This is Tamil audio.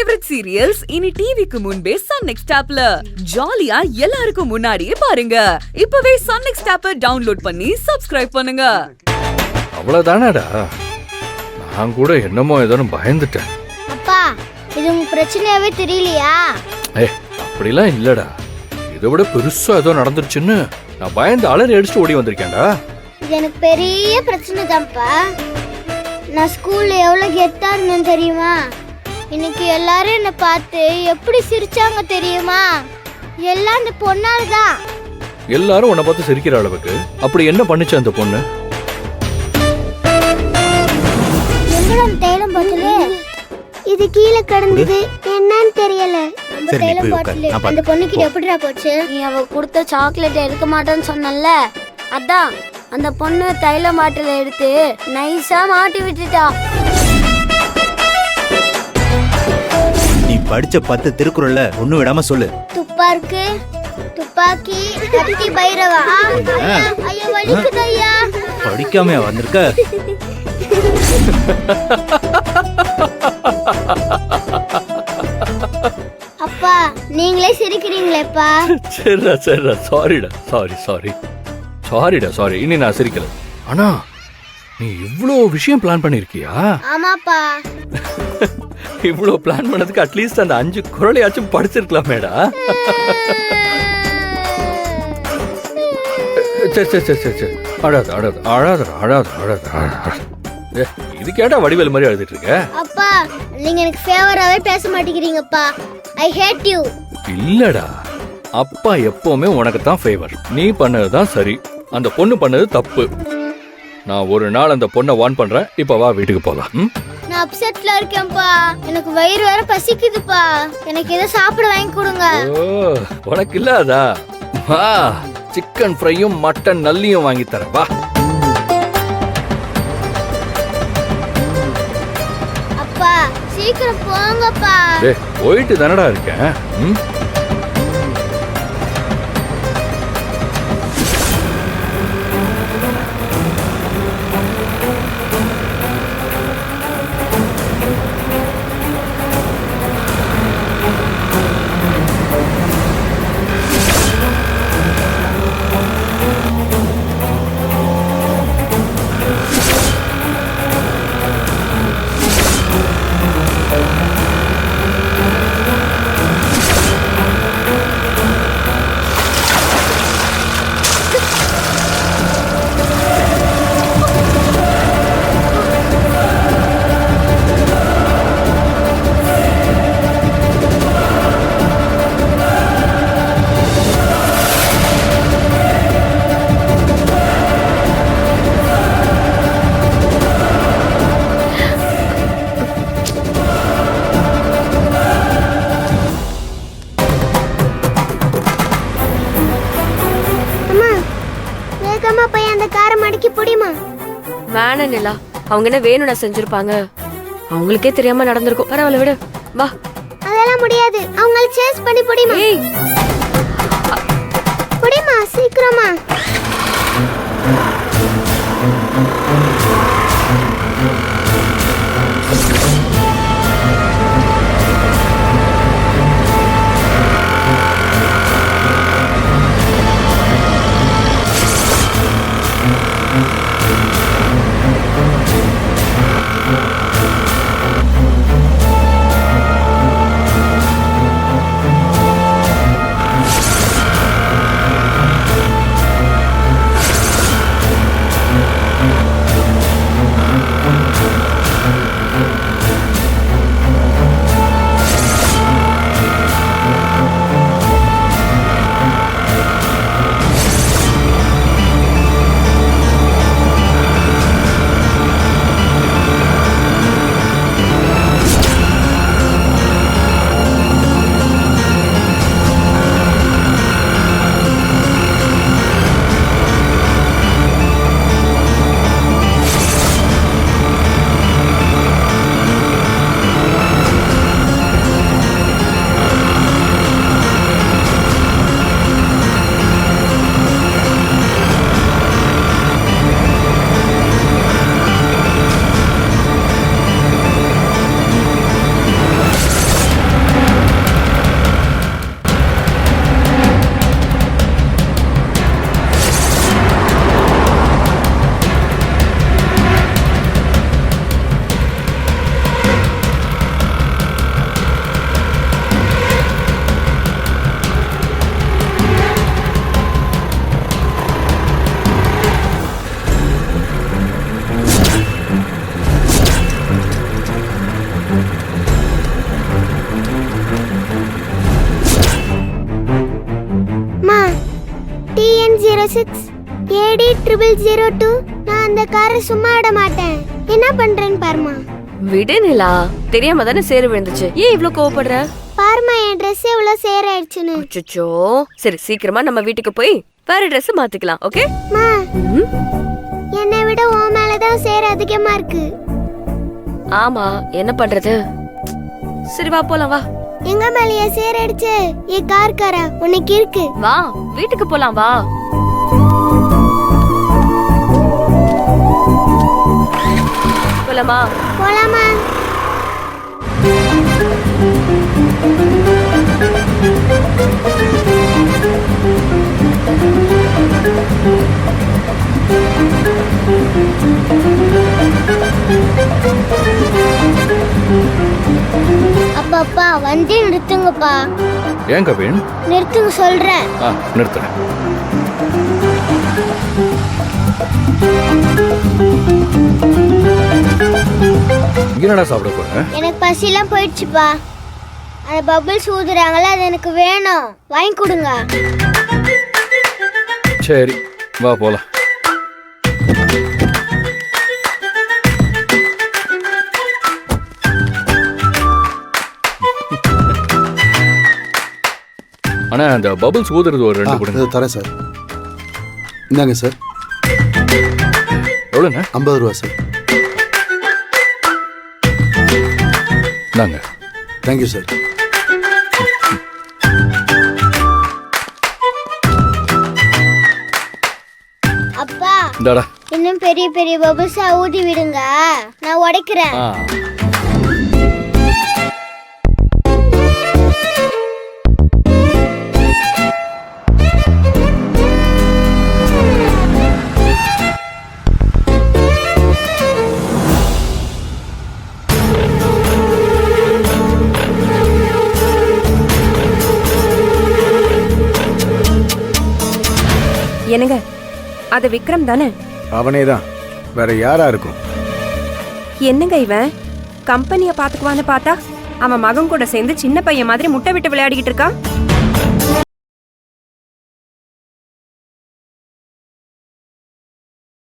ஃபேவரட் சீரியல்ஸ் இனி டிவிக்கு முன்பே சன் நெக்ஸ்ட் ஆப்ல ஜாலியா எல்லாருக்கும் முன்னாடியே பாருங்க. இப்பவே சன் நெக்ஸ்ட் ஆப்பை டவுன்லோட் பண்ணி சப்ஸ்கிரைப் பண்ணுங்க. அவ்வளவுதானடா. நான் கூட என்னமோ ஏதோ பயந்துட்டேன். அப்பா, இது உங்க பிரச்சனையாவே தெரியலையா? அப்படிலாம் இல்லடா. இதை விட பெருசா ஏதோ நடந்துருச்சுன்னு நான் பயந்து அலறி அடிச்சுட்டு ஓடி வந்திருக்கேன்டா. இது எனக்கு பெரிய பிரச்சனை தான்ப்பா. நான் ஸ்கூல்ல எவ்வளவு கெத்தா இருந்தேன் தெரியுமா? இன்னைக்கு எல்லாரும் என்ன பார்த்து எப்படி சிரிச்சாங்க தெரியுமா? எல்லாம் அந்த பொண்ணாலதான். எல்லாரும் உன்னை பார்த்து சிரிக்கிற அளவுக்கு அப்படி என்ன பண்ணுச்சு அந்த பொண்ணு? தைலம் பாட்டிலு இது கீழே கிடந்தது, என்னன்னு தெரியல. நம்ம தைலம் பாட்டிலு அந்த பொண்ணுக்கிட்ட எப்படிடா போச்சு? நீ அவ கொடுத்த சாக்லேட் எடுக்க மாட்டேன்னு சொன்னல, அதான் அந்த பொண்ணு தைலம் பாட்டில எடுத்து நைஸா மாட்டி விட்டுட்டா. நீ படிச்ச 10 திருக்குறள்ல ஒண்ணு விடாம சொல்லு. துப்பாக்கு, துப்பாக்கி, கத்தி, பைரவா. ஐயோ வலிக்குது ஐயா. படிக்காமையா வந்திருக்க? அப்பா, நீங்களே சிரிக்கிறீங்களேப்பா. சரிடா சரிடா, சாரிடா, சாரி. இனி நான் சிரிக்கல. ஆனா நீ இவ்ளோ விஷயம் பிளான் பண்ணிருக்கியா? ஆமாப்பா. இவ்ளோ பிளான் பண்ணதுக்கு அட்லீஸ்ட் அந்த 5 குறளையாச்சும் படிச்சிருக்கலாமேடா. சரி. அழாத. இது கேட்டா வடிவேல் மாதிரி அழுதுட்டு இருக்க. அப்பா, நீங்க எனக்கு ஃபேவராவே பேச மாட்டேங்கிறீங்கப்பா. ஐ ஹேட் யூ. இல்லடா, அப்பா எப்பவுமே உனக்கு தான் ஃபேவர். நீ பண்ணதுதான் சரி, அந்த பொண்ணு பண்ணது தப்பு. நான் ஒரு நாள் அந்த பொண்ணை வார்ன் பண்றேன். இப்ப வா வீட்டுக்கு போலாம். நான் அப்செட்ல இருக்கேன்ப்பா. எனக்கு வயிறு வேற பசிக்குதுப்பா. எனக்கு ஏதோ சாப்பிட வாங்கி கொடுங்க. ஓ, உனக்கு இல்லாதா? வா, சிக்கன் ஃப்ரையும் மட்டன் நல்லியும் வாங்கி தரேன். வா. அப்பா, சீக்கிரம் போங்கப்பா. டேய், போயிட்டு தானடா இருக்கேன். வேணா நிலா, அவங்க என்ன வேணும்னா செஞ்சிருப்பாங்க. அவங்களுக்கே தெரியாம நடந்திருக்கும். பரவாயில்ல, விடு. வா. அதெல்லாம் முடியாது. அவங்கள சேஸ் பண்ணி புடிமா. புடிமா சீக்கிரமா. AD0002. நான் அந்த காரை சும்மா விட மாட்டேன். என்ன பண்றேன்னு பாருமா. விடு நிலா, தெரியாம தானே சேறு விழுந்துச்சு. ஏன் இவ்ளோ கோவப்படுற? பாருமா என் ட்ரெஸ் எவ்வளவு சேர் ஆயிடுச்சுன்னு. அச்சச்சோ. சரி, சீக்கிரமா நம்ம வீட்டுக்கு போய் வேற ட்ரெஸ் மாத்திக்கலாம். ஓகே? மா, என்னை விட உன் மேலதான் சேர் அதிகமா இருக்கு. ஆமா, என்ன பண்றது? சரி வா போலாம் வா. எங்க மேலயே சேர் அடிச்சு ஏ கார்காரா உனக்கு இருக்கு. வா வீட்டுக்கு போலாம் வா. போலாமா? போலாமா? அப்பா வண்டி நிறுத்துங்கப்பா. ஏன் கவின்? நிறுத்துங்க சொல்றேன். நிறுத்துறேன். என்னடா சாப்பிட போற? எனக்கு பசிலாம் போயிடுச்சுப்பா. அந்த பபிள்ஸ் ஊதுறாங்கல்ல, அது எனக்கு வேணும். வாங்கி கொடுங்க. சரி வா போலாம். ஆனா அந்த பபிள்ஸ் ஊதுறது ஒரு 2 கொடுங்க. தரேன் சார். இந்தாங்க சார். எவ்வளோண்ணே? 50 ரூபா சார். இந்தாங்க. Thank you sir. அப்பா, இந்தாடா. இன்னும் பெரிய பெரிய பபிள்ஸா ஊதி விடுங்க, நான் உடைக்கிறேன். என்னங்க, அது விக்ரம் தானே? அவனே தான், வேற யாரா இருக்கும்? என்னங்க இவன் கம்பெனியை பாத்துக்குவான்னு பார்த்தா அவன் மகன் கூட சேர்ந்து சின்ன பையன் மாதிரி முட்டை விட்டு விளையாடிக்கிட்டு இருக்கான்.